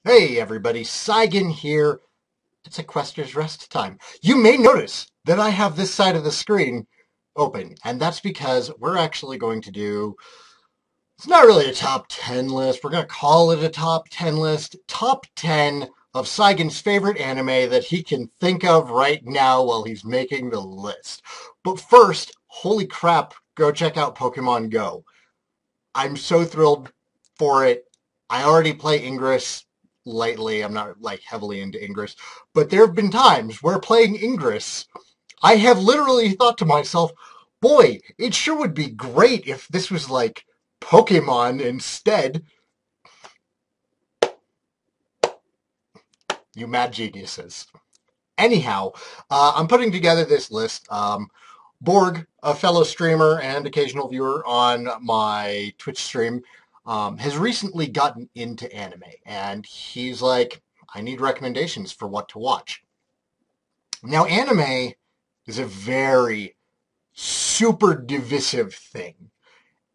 Hey everybody, Saigan here. It's a Quester's Rest time. You may notice that I have this side of the screen open, and that's because we're actually going to do, it's not really a top 10 list, we're going to call it a top 10 list, top 10 of Saigan's favorite anime that he can think of right now while he's making the list. But first, holy crap, go check out Pokemon Go. I'm so thrilled for it. I already play Ingress lightly. I'm not like heavily into Ingress, but there have been times where playing Ingress, I have literally thought to myself, boy, it sure would be great if this was like Pokemon instead. You mad geniuses. Anyhow, I'm putting together this list. Borg, a fellow streamer and occasional viewer on my Twitch stream, has recently gotten into anime, and he's like, I need recommendations for what to watch. Now, anime is a very super divisive thing.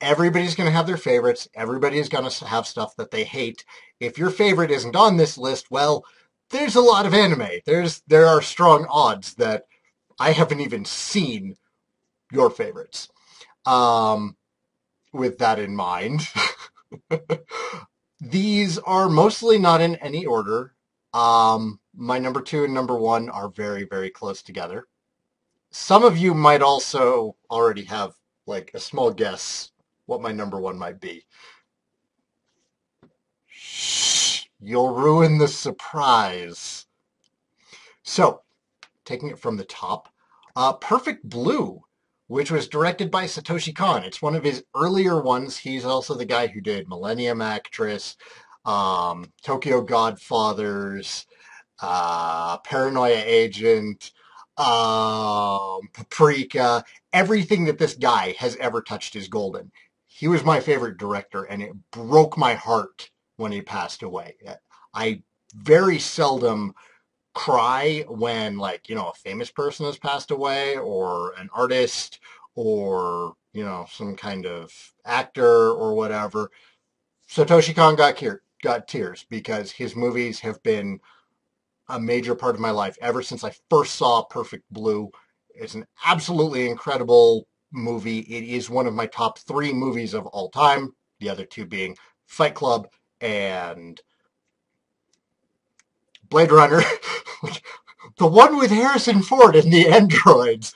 Everybody's going to have their favorites. Everybody is going to have stuff that they hate. If your favorite isn't on this list, well, there's a lot of anime. There are strong odds that I haven't even seen your favorites. With that in mind, these are mostly not in any order. My number 2 and number 1 are very, very close together. Some of you might also already have like a small guess what my number 1 might be. Shh, you'll ruin the surprise. So, taking it from the top, Perfect Blue, which was directed by Satoshi Kon. It's one of his earlier ones. He's also the guy who did Millennium Actress, Tokyo Godfathers, Paranoia Agent, Paprika. Everything that this guy has ever touched is golden. He was my favorite director, and it broke my heart when he passed away. I very seldom cry when, like, you know, a famous person has passed away, or an artist, or, you know, some kind of actor or whatever. Satoshi Kon got tears because his movies have been a major part of my life ever since I first saw Perfect Blue. It's an absolutely incredible movie. It is one of my top 3 movies of all time, the other 2 being Fight Club and Blade Runner. The one with Harrison Ford and the androids.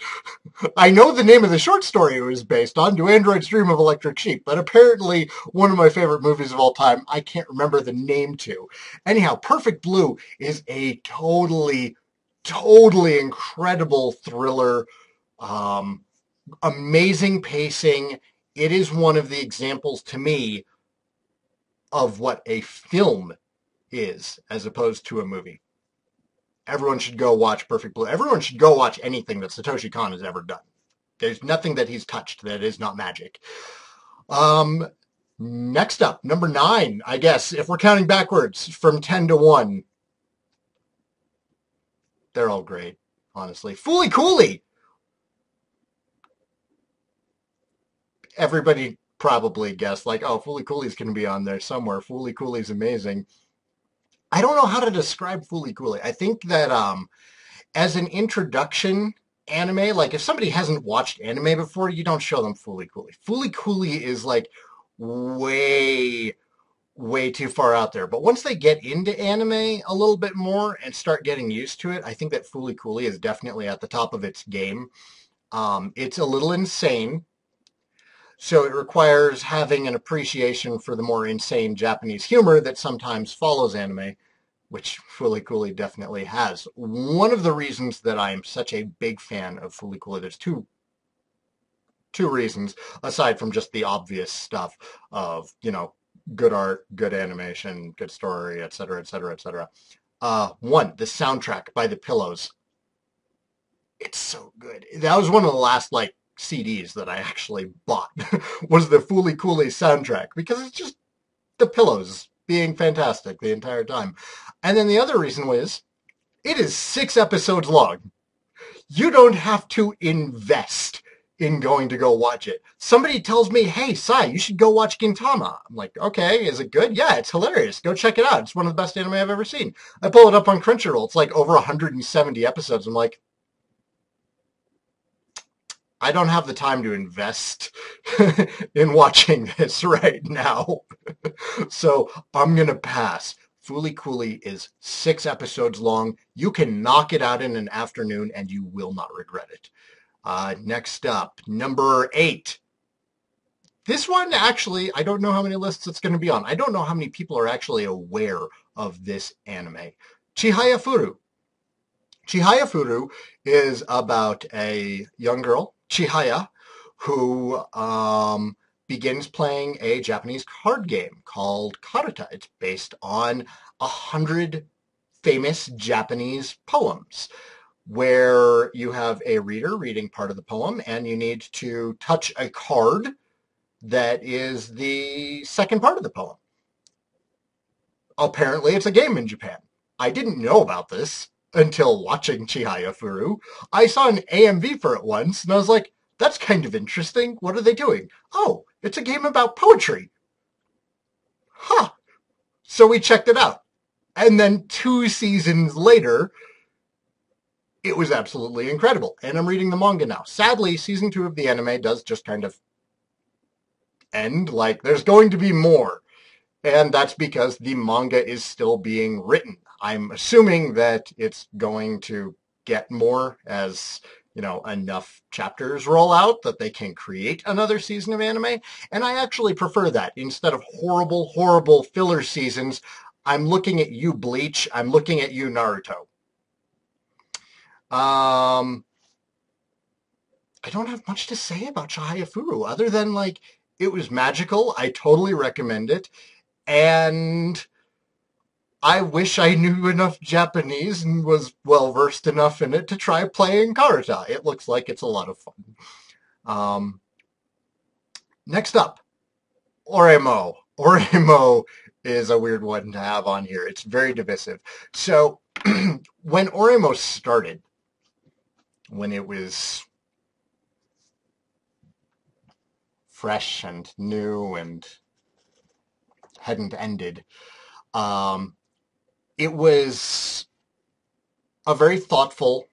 I know the name of the short story it was based on, Do Androids Dream of Electric Sheep, but apparently one of my favorite movies of all time, I can't remember the name to. Anyhow, Perfect Blue is a totally incredible thriller. Amazing pacing. It is one of the examples to me of what a film is as opposed to a movie. Everyone should go watch Perfect Blue. Everyone should go watch anything that Satoshi Kon has ever done. There's nothing that he's touched that is not magic. Next up, number 9, I guess, if we're counting backwards from 10 to 1. They're all great, honestly. Fooly Cooly! Everybody probably guessed, like, oh, Fooly Cooly's going to be on there somewhere. Fooly Cooly's amazing. I don't know how to describe Fooly Cooly. I think that as an introduction anime, like if somebody hasn't watched anime before, you don't show them Fooly Cooly. Fooly Cooly is like way too far out there. But once they get into anime a little bit more and start getting used to it, I think that Fooly Cooly is definitely at the top of its game. It's a little insane. So it requires having an appreciation for the more insane Japanese humor that sometimes follows anime, which Fooly Cooly definitely has. One of the reasons that I'm such a big fan of Fooly Cooly, there's two reasons, aside from just the obvious stuff of, you know, good art, good animation, good story, etc., etc., etc. One, the soundtrack by The Pillows. It's so good. That was one of the last, like, CDs that I actually bought, was the Fooly Cooly soundtrack, because it's just The Pillows being fantastic the entire time. And then the other reason was, it is 6 episodes long. You don't have to invest in going to go watch it. Somebody tells me, hey, Sai, you should go watch Gintama. I'm like, okay, is it good? Yeah, it's hilarious. Go check it out. It's one of the best anime I've ever seen. I pull it up on Crunchyroll. It's like over 170 episodes. I'm like, I don't have the time to invest in watching this right now. So I'm going to pass. Fooly Cooly is 6 episodes long. You can knock it out in an afternoon and you will not regret it. Next up, number 8. This one, actually, I don't know how many lists it's going to be on. I don't know how many people are actually aware of this anime. Chihayafuru. Chihayafuru is about a young girl, Chihaya, who begins playing a Japanese card game called Karuta. It's based on 100 famous Japanese poems, where you have a reader reading part of the poem, and you need to touch a card that is the second part of the poem. Apparently, it's a game in Japan. I didn't know about this until watching Chihayafuru. I saw an AMV for it once, and I was like, that's kind of interesting. What are they doing? Oh, it's a game about poetry. Huh. So we checked it out. And then 2 seasons later, it was absolutely incredible. And I'm reading the manga now. Sadly, season 2 of the anime does just kind of end. Like, there's going to be more. And that's because the manga is still being written. I'm assuming that it's going to get more as, enough chapters roll out that they can create another season of anime. And I actually prefer that. Instead of horrible, horrible filler seasons, I'm looking at you, Bleach. I'm looking at you, Naruto. I don't have much to say about Chihayafuru other than, it was magical. I totally recommend it. And I wish I knew enough Japanese and was well-versed enough in it to try playing Karuta. It looks like it's a lot of fun. Next up, Oreimo. Oreimo is a weird one to have on here. It's very divisive. So when Oreimo started, when it was fresh and new and hadn't ended, it was a very thoughtful,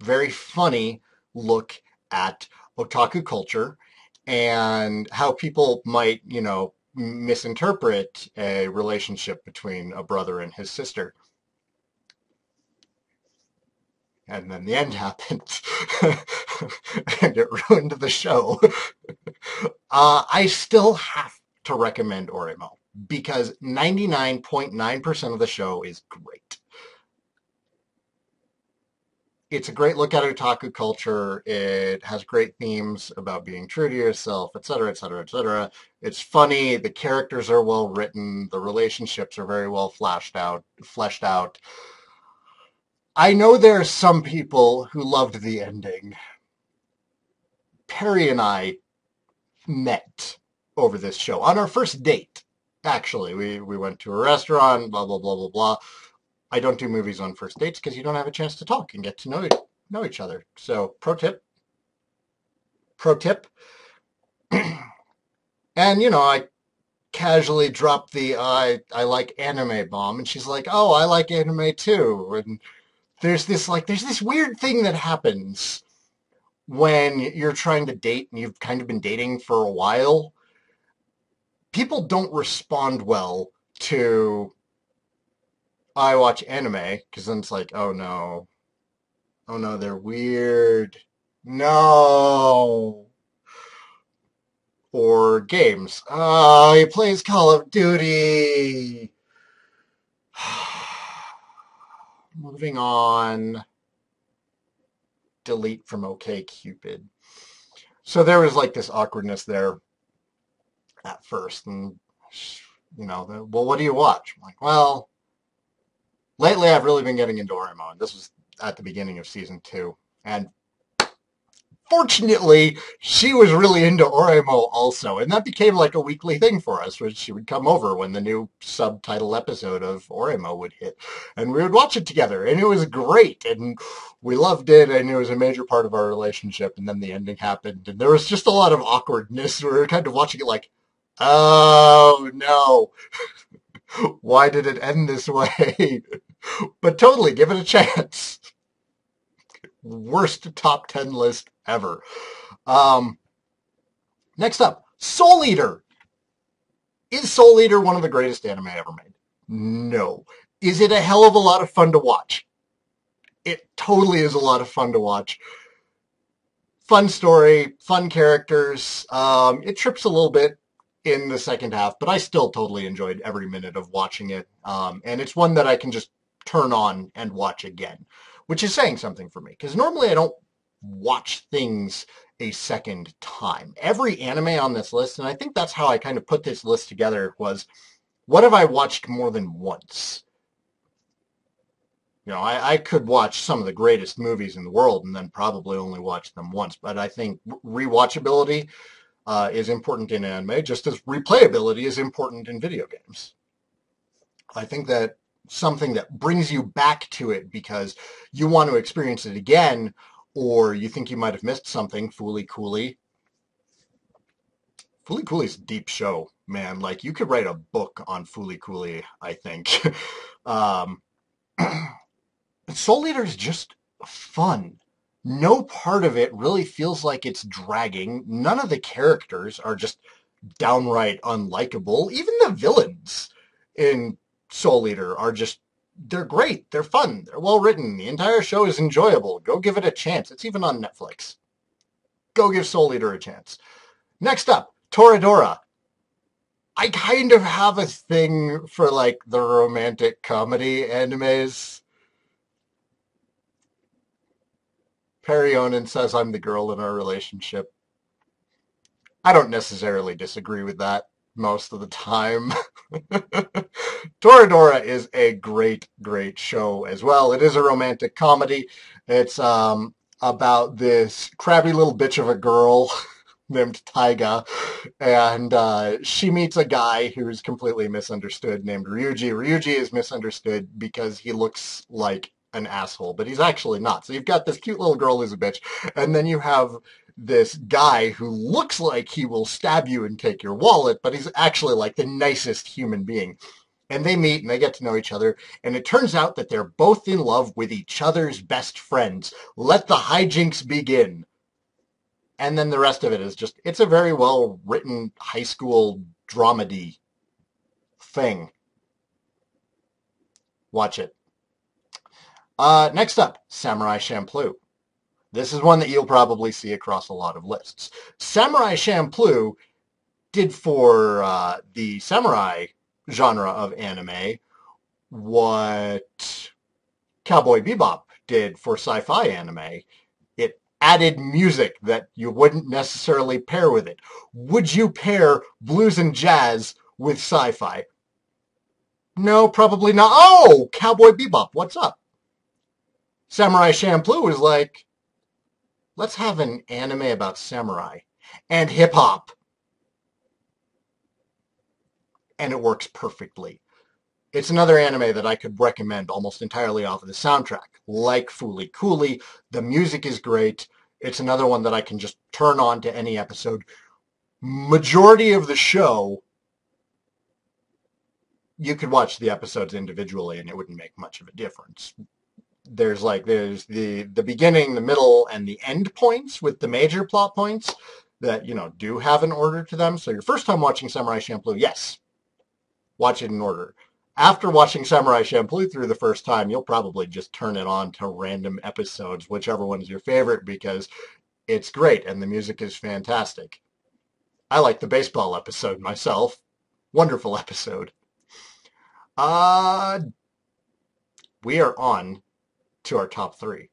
very funny look at otaku culture and how people might, misinterpret a relationship between a brother and his sister. And then the end happened, and it ruined the show. I still have to recommend Oreimo, because 99.9% of the show is great. It's a great look at otaku culture. It has great themes about being true to yourself, etc., etc., etc. It's funny. The characters are well written. The relationships are very well fleshed out. I know there are some people who loved the ending. Perry and I met over this show on our first date. Actually, we went to a restaurant, blah, blah, blah, blah, blah. I don't do movies on first dates because you don't have a chance to talk and get to know each other. So, pro tip. And, I casually dropped the I like anime bomb, and she's like, oh, I like anime too. And there's this weird thing that happens when you're trying to date and you've kind of been dating for a while. People don't respond well to I watch anime, because then it's like, oh no, they're weird. No. Or games. Oh, he plays Call of Duty. Moving on. Delete from OkCupid. So there was this awkwardness there at first. And, well, what do you watch? I'm like, well, lately I've really been getting into Oreimo. This was at the beginning of season 2. And Fortunately, she was really into Oreimo also, and that became like a weekly thing for us, where she would come over when the new subtitle episode of Oreimo would hit, and we would watch it together, and it was great, and we loved it, and it was a major part of our relationship, and then the ending happened, and there was just a lot of awkwardness. We were kind of watching it like, oh no, why did it end this way? But totally, give it a chance. Worst top 10 list ever. Next up, Soul Eater. Is Soul Eater one of the greatest anime ever made? No. Is it a hell of a lot of fun to watch? It totally is a lot of fun to watch. Fun story, fun characters. It trips a little bit in the second half, but I still totally enjoyed every minute of watching it. And it's one that I can just turn on and watch again, which is saying something for me, because normally I don't watch things a second time. Every anime on this list, and I think that's how I kind of put this list together, was what have I watched more than once? You know, I could watch some of the greatest movies in the world and then probably only watch them once, but I think rewatchability is important in anime, just as replayability is important in video games. I think that something that brings you back to it because you want to experience it again, or you think you might have missed something. Fooly Cooly. Fooly Cooly's a deep show, man. Like, you could write a book on Fooly Cooly, I think. Soul Eater is just fun. No part of it really feels like it's dragging. None of the characters are just downright unlikable. Even the villains in Soul Eater are just, they're great. They're fun. They're well written. The entire show is enjoyable. Go give it a chance. It's even on Netflix. Go give Soul Eater a chance. Next up, Toradora. I kind of have a thing for like the romantic comedy animes. Perry Onan says I'm the girl in our relationship. I don't necessarily disagree with that most of the time. Toradora is a great, great show as well. It is a romantic comedy. It's about this crabby little bitch of a girl named Taiga, and she meets a guy who's completely misunderstood named Ryuji. Ryuji is misunderstood because he looks like an asshole, but he's actually not. So you've got this cute little girl who's a bitch, and then you have this guy who looks like he will stab you and take your wallet, but he's actually like the nicest human being. And they meet and they get to know each other, and it turns out that they're both in love with each other's best friends. Let the hijinks begin. And then the rest of it is just, it's a very well written high school dramedy thing. Watch it. Next up, Samurai Champloo. This is one that you'll probably see across a lot of lists. Samurai Champloo did for the samurai genre of anime what Cowboy Bebop did for sci-fi anime. It added music that you wouldn't necessarily pair with it. Would you pair blues and jazz with sci-fi? No, probably not. Oh, Cowboy Bebop, what's up? Samurai Champloo was like, let's have an anime about samurai and hip-hop. And it works perfectly. It's another anime that I could recommend almost entirely off of the soundtrack. Like Fooly Cooly, the music is great. It's another one that I can just turn on to any episode. Majority of the show, you could watch the episodes individually and it wouldn't make much of a difference. There's the beginning, the middle, and the end points with the major plot points that, you know, do have an order to them. So your first time watching Samurai Champloo, yes, watch it in order. After watching Samurai Champloo through the first time, you'll probably just turn it on to random episodes, whichever one's your favorite, because it's great and the music is fantastic. I like the baseball episode myself. Wonderful episode. We are on to our top three.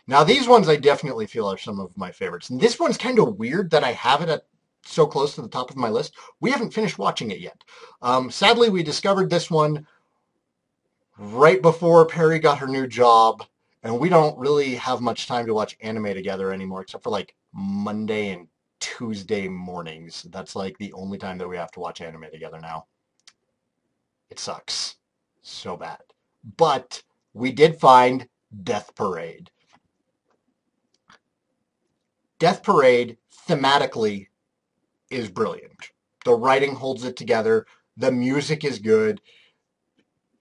Now, these ones I definitely feel are some of my favorites. And this one's kind of weird that I have it at so close to the top of my list. We haven't finished watching it yet. Sadly, we discovered this one right before Perry got her new job, and we don't really have much time to watch anime together anymore, except for like Monday and Tuesday mornings. That's like the only time that we have to watch anime together now. It sucks so bad. But we did find Death Parade. Death Parade, thematically, is brilliant. The writing holds it together. The music is good.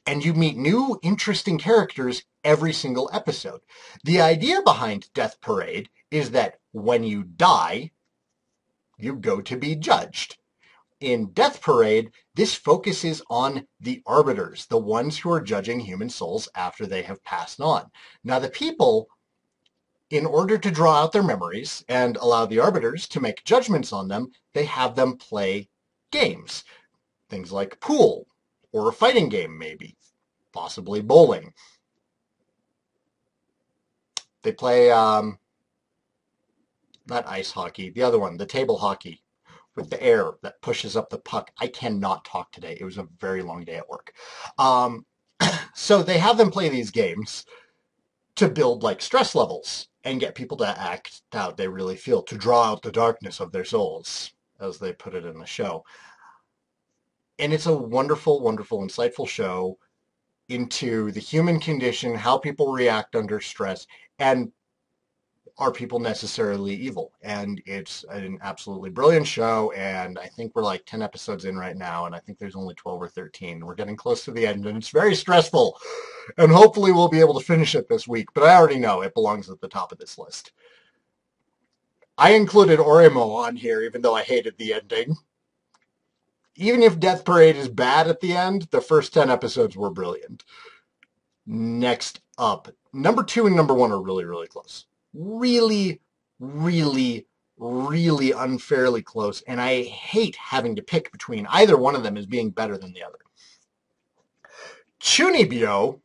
And you meet new, interesting characters every single episode. The idea behind Death Parade is that when you die, you go to be judged. In Death Parade, this focuses on the arbiters, the ones who are judging human souls after they have passed on. Now, the people, in order to draw out their memories and allow the arbiters to make judgments on them, they have them play games. Things like pool, or a fighting game maybe, possibly bowling. They play, not ice hockey, the other one, the table hockey, with the air that pushes up the puck. I cannot talk today. It was a very long day at work. So they have them play these games to build like stress levels and get people to act out they really feel, to draw out the darkness of their souls, as they put it in the show. And it's a wonderful, wonderful, insightful show into the human condition, how people react under stress, and are people necessarily evil? And it's an absolutely brilliant show, and I think we're like 10 episodes in right now, and I think there's only 12 or 13. We're getting close to the end, and it's very stressful, and hopefully we'll be able to finish it this week, but I already know it belongs at the top of this list. I included Oreimo on here, even though I hated the ending. Even if Death Parade is bad at the end, the first 10 episodes were brilliant. Next up, number 2 and number 1 are really, really close. Really, really, really unfairly close, and I hate having to pick between either one of them as being better than the other. Chunibyo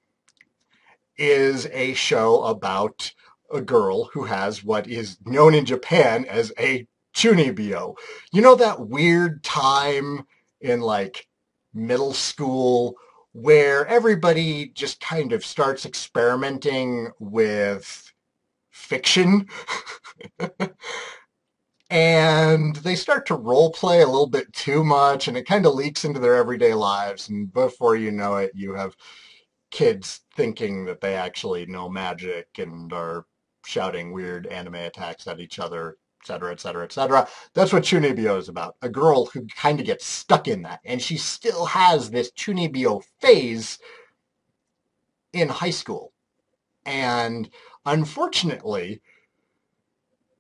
is a show about a girl who has what is known in Japan as a chunibyo. You know that weird time in like middle school where everybody just kind of starts experimenting with fiction and they start to role play a little bit too much, and it kind of leaks into their everyday lives, and before you know it, you have kids thinking that they actually know magic and are shouting weird anime attacks at each other, etc., etc., etc. That's what Chunibyo is about. A girl who kind of gets stuck in that, and she still has this Chunibyo phase in high school. And unfortunately,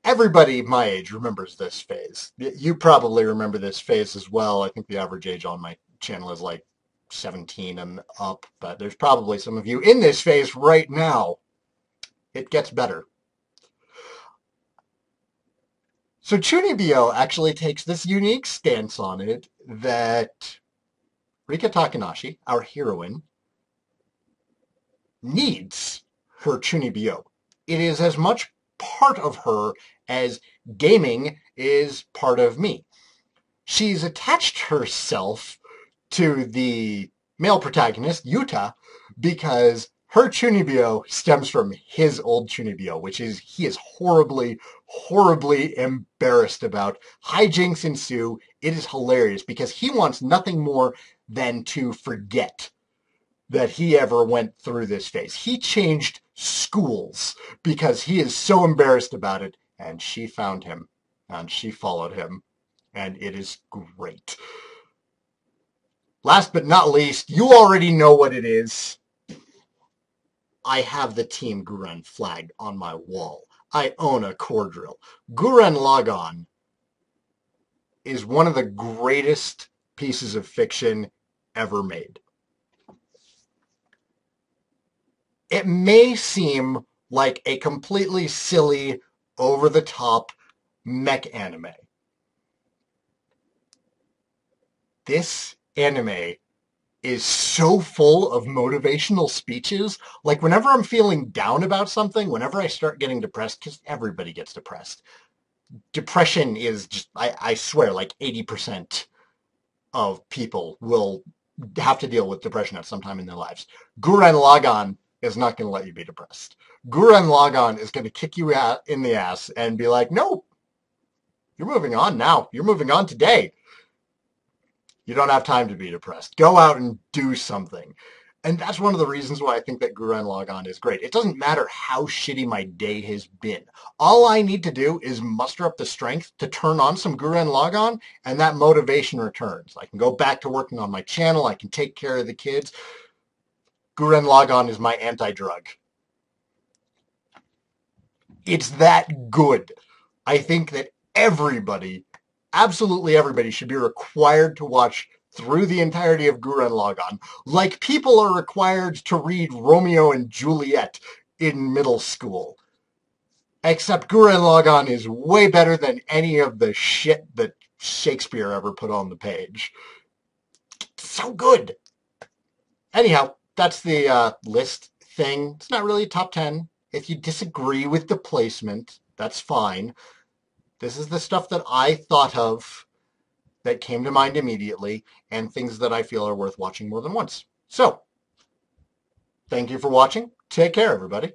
everybody my age remembers this phase. You probably remember this phase as well. I think the average age on my channel is like 17 and up, but there's probably some of you in this phase right now. It gets better. So Chunibyo actually takes this unique stance on it that Rika Takanashi, our heroine, needs her Chunibyo. It is as much part of her as gaming is part of me. She's attached herself to the male protagonist, Yuta, because her Chunibyo stems from his old Chunibyo, which is he is horribly, horribly embarrassed about. Hijinks ensue. It is hilarious because he wants nothing more than to forget that he ever went through this phase. He changed schools because he is so embarrassed about it, and she found him, and she followed him, and it is great. Last but not least, you already know what it is. I have the Team Gurren flag on my wall. I own a core drill. Gurren Lagann is one of the greatest pieces of fiction ever made. It may seem like a completely silly, over-the-top mech anime. This anime is so full of motivational speeches. Like whenever I'm feeling down about something, whenever I start getting depressed, because everybody gets depressed. Depression is just, I swear, like 80% of people will have to deal with depression at some time in their lives. Gurren Lagann is not going to let you be depressed. Gurren Lagann is going to kick you out in the ass and be like, no, You're moving on now. You're moving on today. You don't have time to be depressed. Go out and do something. And that's one of the reasons why I think that Gurren Lagann is great. It doesn't matter how shitty my day has been. All I need to do is muster up the strength to turn on some Gurren Lagann, and that motivation returns. I can go back to working on my channel. I can take care of the kids. Gurren Lagann is my anti-drug. It's that good. I think that everybody, absolutely everybody, should be required to watch through the entirety of Gurren Lagann, like people are required to read Romeo and Juliet in middle school. Except Gurren Lagann is way better than any of the shit that Shakespeare ever put on the page. It's so good. Anyhow, that's the list thing. It's not really a top 10. If you disagree with the placement, that's fine. This is the stuff that I thought of that came to mind immediately, and things that I feel are worth watching more than once. So, thank you for watching. Take care, everybody.